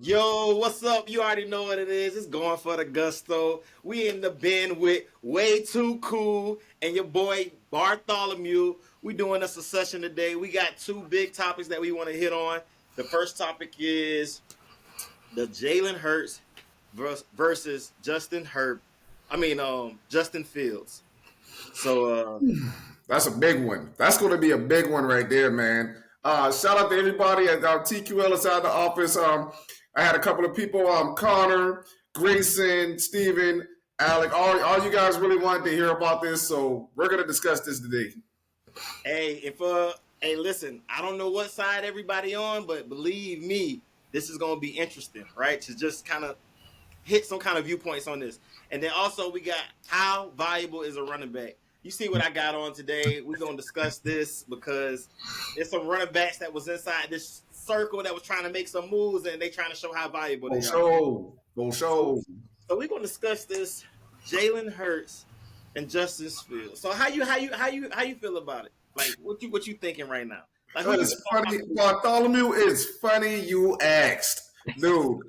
Yo, what's up? You already know what it is. It's going for the gusto. We in the bin with Way Too Cool and your boy Bartholomew. We doing a session today. We got two big topics that we want to hit on. The first topic is the Jalen Hurts versus Justin Fields. So That's a big one. That's going to be a big one right there, man. Shout out to everybody at TQL inside the office. I had a couple of people, Connor, Grayson, Steven, Alec. All you guys really wanted to hear about this, so we're going to discuss this today. hey, listen, I don't know what side everybody on, but believe me, this is gonna be interesting, right? To just kind of hit some kind of viewpoints on this. And then also we got how valuable is a running back. You see what I got on today. We're gonna discuss this because there's some running backs that was inside this circle that was trying to make some moves and they trying to show how valuable they For are. sure. For So, sure. so we're gonna discuss this Jalen Hurts and Justice Fields. So how you feel about it? Like what you thinking right now? Like who you It's funny, Bartholomew, it's funny you asked. Dude,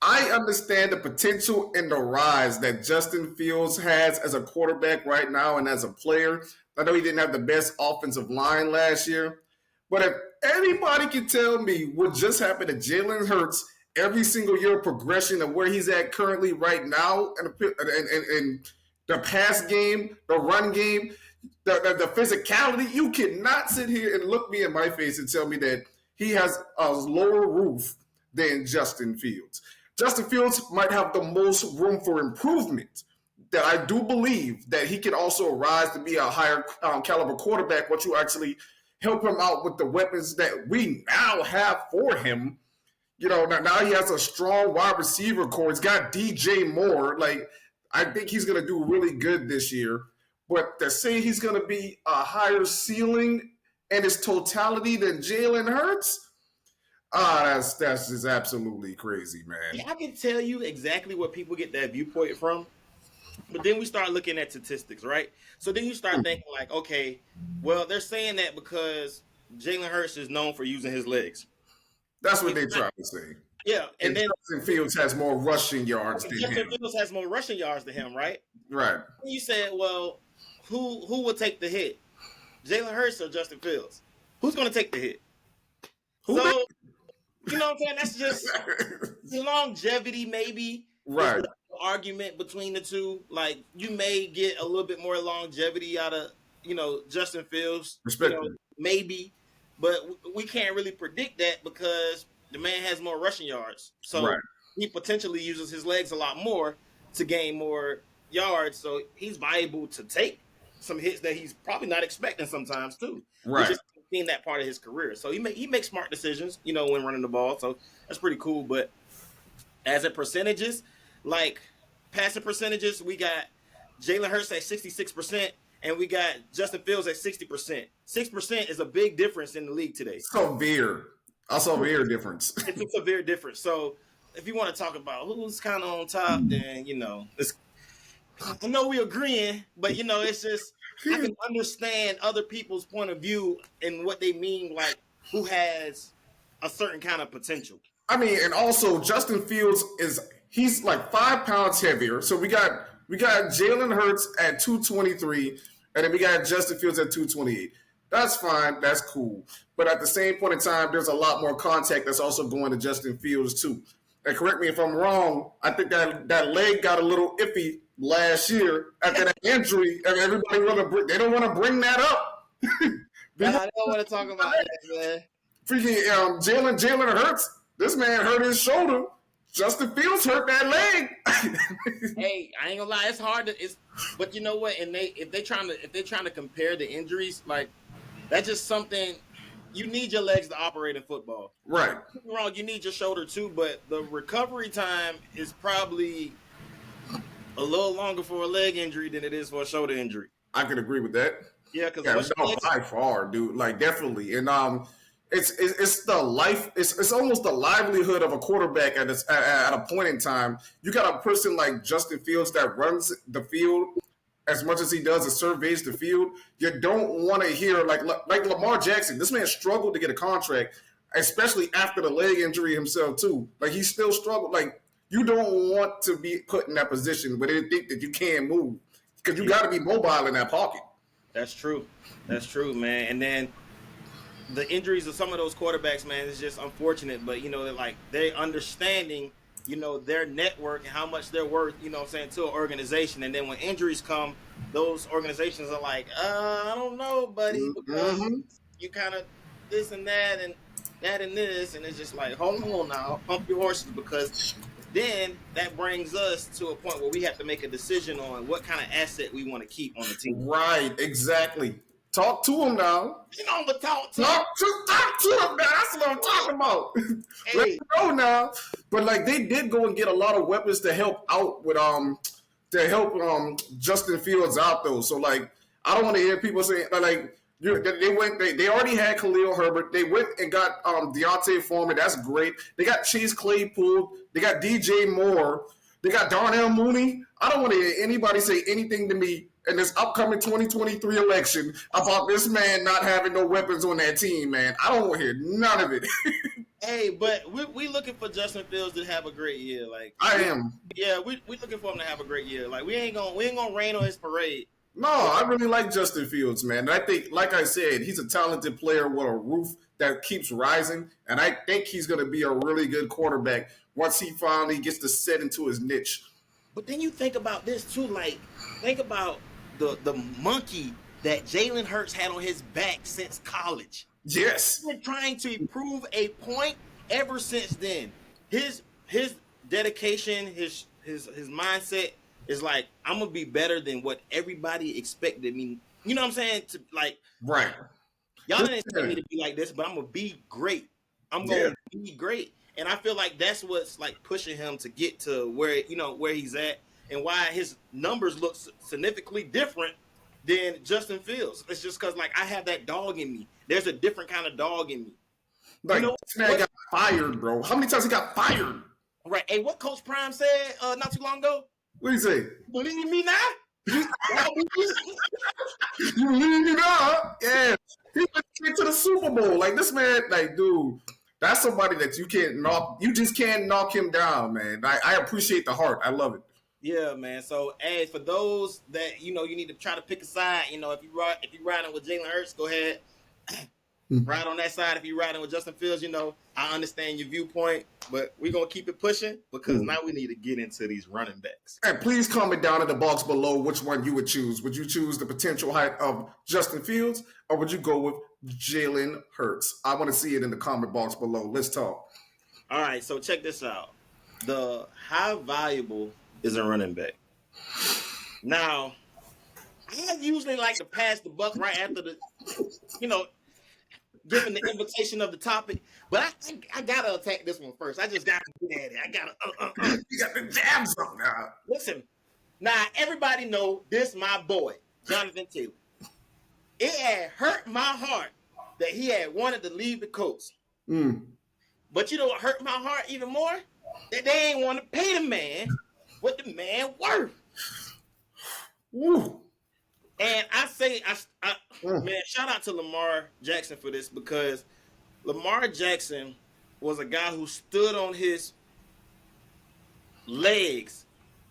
I understand the potential and the rise that Justin Fields has as a quarterback right now and as a player. I know he didn't have the best offensive line last year, but if anybody can tell me what just happened to Jalen Hurts every single year of progression of where he's at currently right now and the pass game, the run game, the physicality, you cannot sit here and look me in my face and tell me that he has a lower roof than Justin Fields. Justin Fields might have the most room for improvement. That I do believe that he can also rise to be a higher caliber quarterback once you actually help him out with the weapons that we now have for him. You know, now he has a strong wide receiver core. He's got DJ Moore. Like, I think he's going to do really good this year. But to say he's going to be a higher ceiling in his totality than Jalen Hurts, that's just absolutely crazy, man. Yeah, I can tell you exactly where people get that viewpoint from. But then we start looking at statistics, right? So then you start thinking like, okay, well, they're saying that because Jalen Hurts is known for using his legs. That's what they try to say. Yeah, and And then Justin Fields has more rushing yards than Justin him. Fields has more rushing yards than him, right? Right. You said, well, who will take the hit? Jalen Hurts or Justin Fields? Who's going to take the hit? Who So you know what I'm saying? That's just the longevity, maybe. Is right. the argument between the two. Like you may get a little bit more longevity out of Justin Fields, Respectfully. maybe, but we can't really predict that because the man has more rushing yards, so Right. he potentially uses his legs a lot more to gain more yards. So he's viable to take some hits that he's probably not expecting sometimes too. We Right. just seen that part of his career, so he makes smart decisions, when running the ball. So that's pretty cool, but as in percentages, like passing percentages, we got Jalen Hurts at 66%, and we got Justin Fields at 60%. 6% is a big difference in the league today. Severe. A severe difference. It's a severe difference. So if you want to talk about who's kind of on top, then it's. I know we agreeing, but it's just I can understand other people's point of view and what they mean, like who has a certain kind of potential. I mean, and also Justin Fields he's like 5 pounds heavier. So we got Jalen Hurts at 223, and then we got Justin Fields at 228. That's fine. That's cool. But at the same point in time, there's a lot more contact that's also going to Justin Fields too. And correct me if I'm wrong. I think that leg got a little iffy last year after that injury, and they don't want to bring that up. I don't want to talk about that, man. Freaking Jalen Hurts. This man hurt his shoulder. Justin Fields hurt that leg. Hey, I ain't gonna lie, it's hard to but you know what? And if they're trying to compare the injuries, like that's just something you need your legs to operate in football. Right. Don't get me wrong, you need your shoulder too, but the recovery time is probably a little longer for a leg injury than it is for a shoulder injury. I could agree with that. Yeah, because Yeah, no, by far, dude. Like definitely, and it's the life. It's almost the livelihood of a quarterback at a point in time. You got a person like Justin Fields that runs the field as much as he does and surveys the field. You don't want to hear like Lamar Jackson. This man struggled to get a contract. especially after the leg injury himself too. Like he still struggled. Like you don't want to be put in that position where they think that you can't move because you got to be mobile in that pocket. That's true. That's true, man. And then the injuries of some of those quarterbacks, man, is just unfortunate. But they're understanding, their network and how much they're worth, what I'm saying, to an organization. And then when injuries come, those organizations are like, I don't know, buddy, because you kind of this and that and this, and it's just like, hold on now, pump your horses, because then that brings us to a point where we have to make a decision on what kind of asset we want to keep on the team. Right, exactly. Talk to him now. But talk to him now. That's what I'm talking about. Hey. Let's go now. But like they did go and get a lot of weapons to help out with Justin Fields out though. So like I don't want to hear people saying like they already had Khalil Herbert. They went and got Deontay Foreman. That's great. They got Chase Claypool. They got DJ Moore. They got Darnell Mooney. I don't want to hear anybody say anything to me in this upcoming 2023 election about this man not having no weapons on that team, man. I don't want to hear none of it. Hey, but we looking for Justin Fields to have a great year. Like I am. Yeah, we looking for him to have a great year. Like we ain't gonna rain on his parade. No, I really like Justin Fields, man. I think, like I said, he's a talented player with a roof that keeps rising, and I think he's going to be a really good quarterback once he finally gets to set into his niche. But then you think about this too, like think about the monkey that Jalen Hurts had on his back since college. Yes. He's been trying to prove a point ever since then. His dedication, his mindset is like, I'm gonna be better than what everybody expected me. You know what I'm saying? To like, right. Y'all didn't expect me to be like this, but I'm gonna be great. I'm gonna be great. And I feel like that's what's like pushing him to get to where he's at, and why his numbers look significantly different than Justin Fields. It's just because like I have that dog in me. There's a different kind of dog in me. Like this man got fired, bro. How many times he got fired? Right. Hey, what Coach Prime said not too long ago? What did he say? Believe me now? You believe me now? Yeah. He went straight to the Super Bowl. Like this man, like, dude, that's somebody that you can't knock. You just can't knock him down, man. I appreciate the heart. I love it. Yeah, man. So, hey, for those that you need to try to pick a side. If you riding with Jalen Hurts, go ahead. Ride on that side. If you're riding with Justin Fields, I understand your viewpoint, but we're going to keep it pushing because now we need to get into these running backs. And please comment down in the box below which one you would choose. Would you choose the potential height of Justin Fields, or would you go with Jalen Hurts? I want to see it in the comment box below. Let's talk. All right, so check this out. How valuable is a running back? Now, I usually like to pass the buck right after the, given the invitation of the topic, but I gotta attack this one first. I just gotta get at it. I gotta You got the jabs up now. Listen, now everybody know this my boy, Jonathan Taylor. It had hurt my heart that he had wanted to leave the Colts. But what hurt my heart even more? That they ain't want to pay the man what the man worth. Woo. And I say, man, shout out to Lamar Jackson for this, because Lamar Jackson was a guy who stood on his legs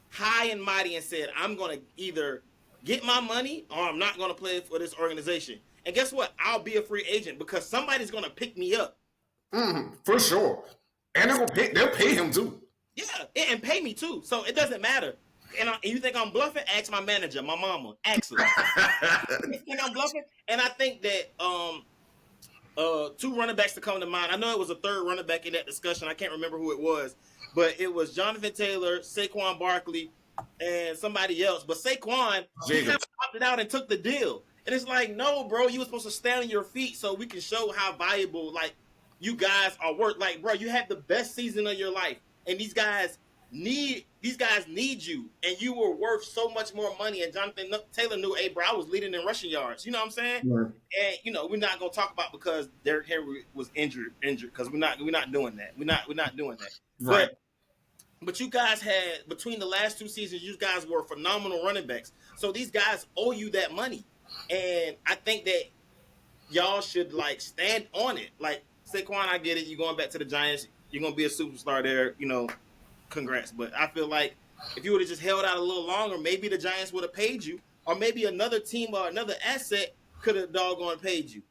high and mighty and said, I'm going to either get my money or I'm not going to play for this organization. And guess what? I'll be a free agent because somebody's going to pick me up. For sure. And they'll pay him too. Yeah, and pay me too. So it doesn't matter. And you think I'm bluffing? Ask my manager, my mama. Ask her. You think I'm bluffing? And I think that two running backs to come to mind. I know it was a third running back in that discussion. I can't remember who it was. But it was Jonathan Taylor, Saquon Barkley, and somebody else. But Saquon, he opted out and took the deal. And it's like, no, bro, you were supposed to stand on your feet so we can show how valuable, like, you guys are worth. Like, bro, you had the best season of your life. And these guys need you, and you were worth so much more money. And Jonathan Taylor knew, hey, bro, I was leading in rushing yards. You know what I'm saying? Right. And we're not gonna talk about because Derrick Henry was injured because we're not doing that. We're not doing that. Right. But you guys had, between the last two seasons, you guys were phenomenal running backs. So these guys owe you that money, and I think that y'all should like stand on it. Like, Saquon, I get it. You're going back to the Giants. You're gonna be a superstar there. Congrats. But I feel like if you would have just held out a little longer, maybe the Giants would have paid you, or maybe another team or another asset could have doggone paid you.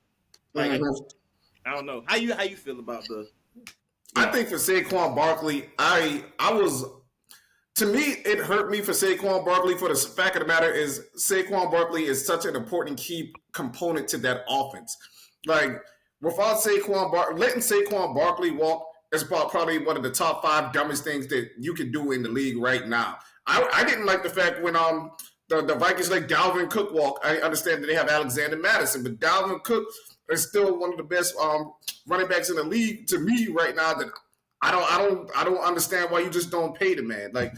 Like I don't know how you feel about the. I think for Saquon Barkley, I was. To me, it hurt me for Saquon Barkley. For the fact of the matter is, Saquon Barkley is such an important key component to that offense. Like without letting Saquon Barkley walk is probably one of the top 5 dumbest things that you can do in the league right now. I didn't like the fact when the Vikings let Dalvin Cook walk. I understand that they have Alexander Madison, but Dalvin Cook is still one of the best running backs in the league to me right now. That I don't understand why you just don't pay the man. Like,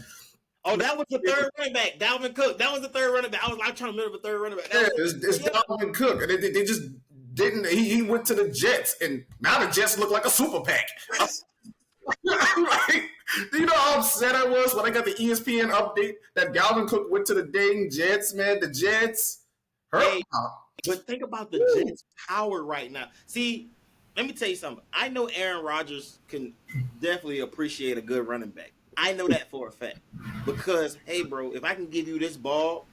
that was the third running back, Dalvin Cook. That was the third running back. I'm trying to remember the third running back. It's Dalvin Cook, and they just didn't. He went to the Jets, and now the Jets look like a super PAC. Like, do you know how upset I was when I got the ESPN update that Dalvin Cook went to the dang Jets? Man, the Jets hurt. Hey, but think about the Jets' power right now. See. Let me tell you something. I know Aaron Rodgers can definitely appreciate a good running back. I know that for a fact. Because, hey, bro, if I can give you this ball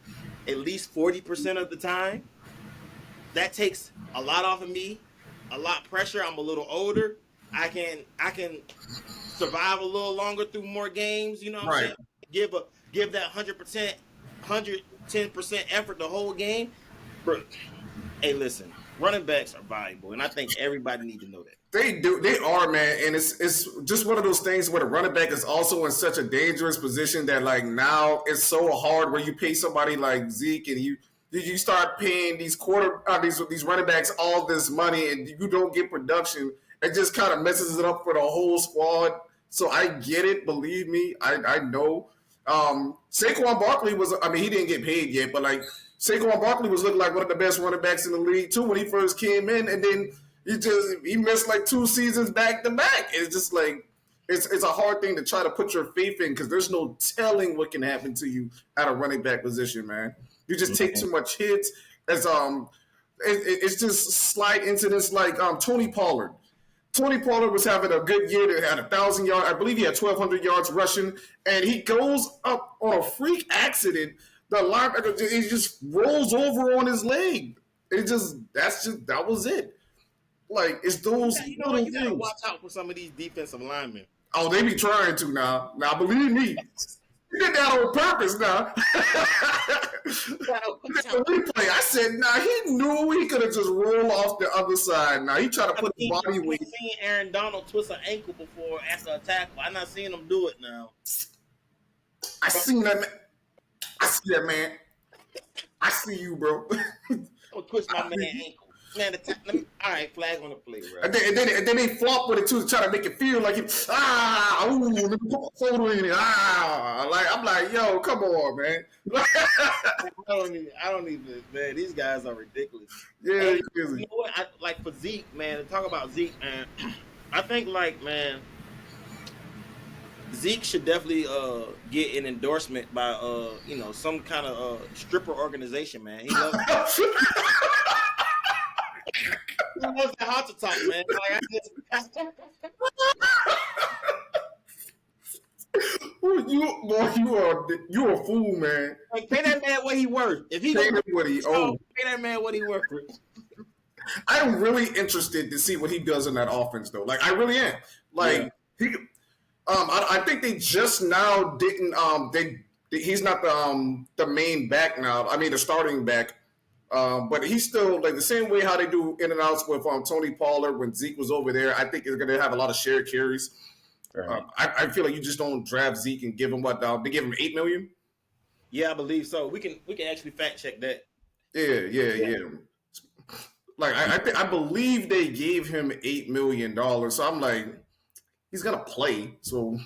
at least 40% of the time, that takes a lot off of me, a lot of pressure. I'm a little older. I can survive a little longer through more games. You know what I'm saying? Give that 100%, 110% effort the whole game. Bro, hey, listen. Running backs are valuable, and I think everybody needs to know that. They do. They are, man. And it's just one of those things where the running back is also in such a dangerous position that, like, now it's so hard where you pay somebody like Zeke and you start paying these running backs all this money and you don't get production. It just kind of messes it up for the whole squad. So I get it. Believe me, I know. Saquon Barkley he didn't get paid yet, but like, Saquon Barkley was looking like one of the best running backs in the league too when he first came in, and then he missed like 2 seasons back to back. It's just like it's a hard thing to try to put your faith in because there's no telling what can happen to you at a running back position, man. You just take too much hits. It's just slide into this like Tony Pollard. Tony Pollard was having a good year. They had 1,000 yards. I believe he had 1,200 yards rushing, and he goes up on a freak accident. The linebacker, he just rolls over on his leg. That was it. Like, it's those you gotta watch out for some of these defensive linemen. Oh, they be trying to now. Now, believe me, he did that on purpose now. Replay. I said, he knew he could have just rolled off the other side. Now, he tried to put his body weight. I've seen Aaron Donald twist an ankle before after a tackle. I'm not seeing him do it now. I seen that, man. I see that, man. I see you, bro. Don't twist my man ankle. Man, all right, flag on the play, bro. And then they flop with it too to try to make it feel like let me put my photo in it. I'm like, yo, come on, man. I don't even, man. These guys are ridiculous. Yeah, hey, you know what? Like for Zeke, man. To talk about Zeke, man. I think, like, man, Zeke should definitely get an endorsement by some kind of stripper organization, man. He loves he loves the hot to talk, man. You a fool, man. Like, pay that man what he worth. If he pay that man what he worth. I'm really interested to see what he does in that offense, though. Like, I really am. Like, I think they just now didn't. He's not the main back now. I mean, the starting back. But he's still like the same way how they do in and outs with Tony Pollard when Zeke was over there. I think he's going to have a lot of shared carries. Right. I feel like you just don't draft Zeke and give him what they give him $8 million. Yeah, I believe so. We can actually fact check that. Yeah. Like I believe they gave him $8 million. So I'm like, he's gonna play. So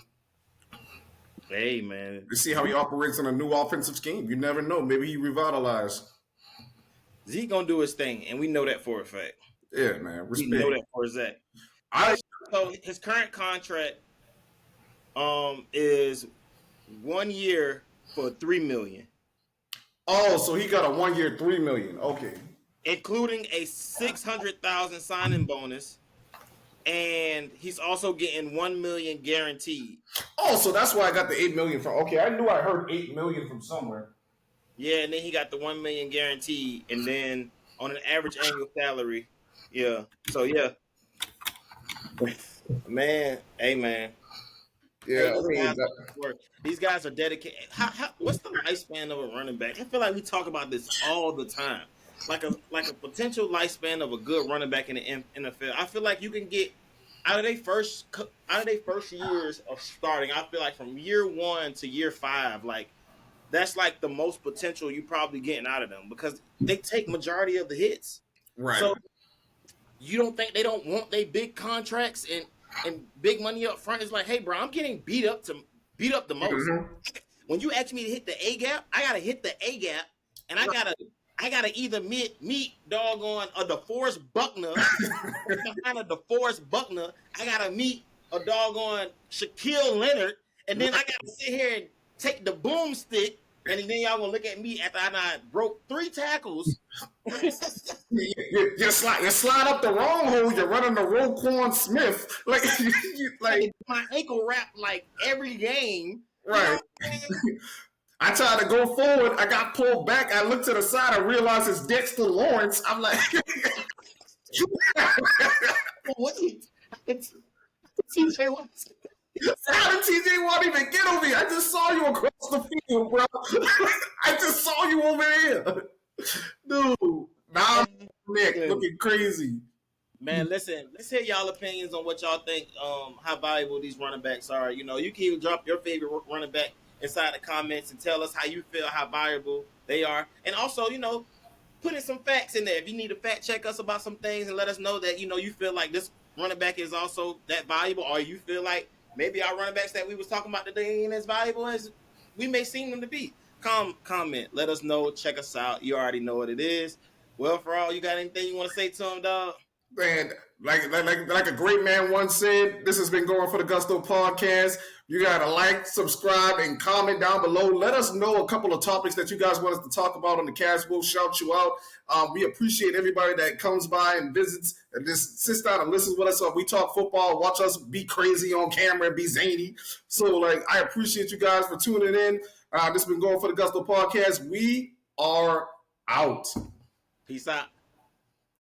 hey, man, let's see how he operates in a new offensive scheme. You never know. Maybe he revitalized. Zeke gonna do his thing, and we know that for a fact. Yeah, man. Respect. We know that for a fact. So his current contract is 1 year for $3 million. Oh, so he got a 1 year $3 million. Okay. Including a $600,000 signing bonus and he's also getting $1 million guaranteed. Oh, so that's why I got the $8 million from. Okay, I knew I heard $8 million from somewhere. Yeah, and then he got the $1 million guaranteed, and then on an average annual salary, yeah. So yeah, man, hey man, Yeah, hey, these guys are dedicated. What's the lifespan of a running back? I feel like we talk about this all the time, like a potential lifespan of a good running back in the NFL. I feel like you can get out of their first years of starting. I feel like from year 1 to year 5, like that's like the most potential you probably getting out of them because they take majority of the hits. Right. So you don't think they don't want their big contracts and big money up front? It's like, hey, bro, I'm getting beat up the most. Mm-hmm. When you ask me to hit the A gap, I gotta hit the A gap, and I gotta either meet doggone a DeForest Buckner behind a DeForest Buckner. I gotta meet a doggone Shaquille Leonard, and then I gotta sit here and take the boomstick, and then y'all gonna look at me after I broke 3 tackles. you slide up the wrong hole. You're running the Roquan Smith, like my ankle wrap like every game. Right. You know I tried to go forward. I got pulled back. I looked to the side. I realized it's Dexter Lawrence. I'm like, what? It's TJ Watt. How did TJ Watt even get over here? I just saw you across the field, bro. I just saw you over there. Dude, now Nick looking crazy. Man, listen, let's hear y'all opinions on what y'all think, how valuable these running backs are. You know, you can even drop your favorite running back inside the comments and tell us how you feel, how valuable they are. And also, you know, put in some facts in there. If you need to fact check us about some things and let us know that, you know, you feel like this running back is also that valuable, or you feel like maybe our running backs that we was talking about today ain't as valuable as we may seem them to be. Comment. Let us know. Check us out. You already know what it is. Well, for all, you got anything you want to say to them, dog? Man, like a great man once said, this has been Going for the Gusto podcast. You got to like, subscribe, and comment down below. Let us know a couple of topics that you guys want us to talk about on the cast. We'll shout you out. We appreciate everybody that comes by and visits and just sits down and listens with us. We talk football, watch us be crazy on camera and be zany. So, I appreciate you guys for tuning in. This has been Going for the Gusto podcast. We are out. Peace out.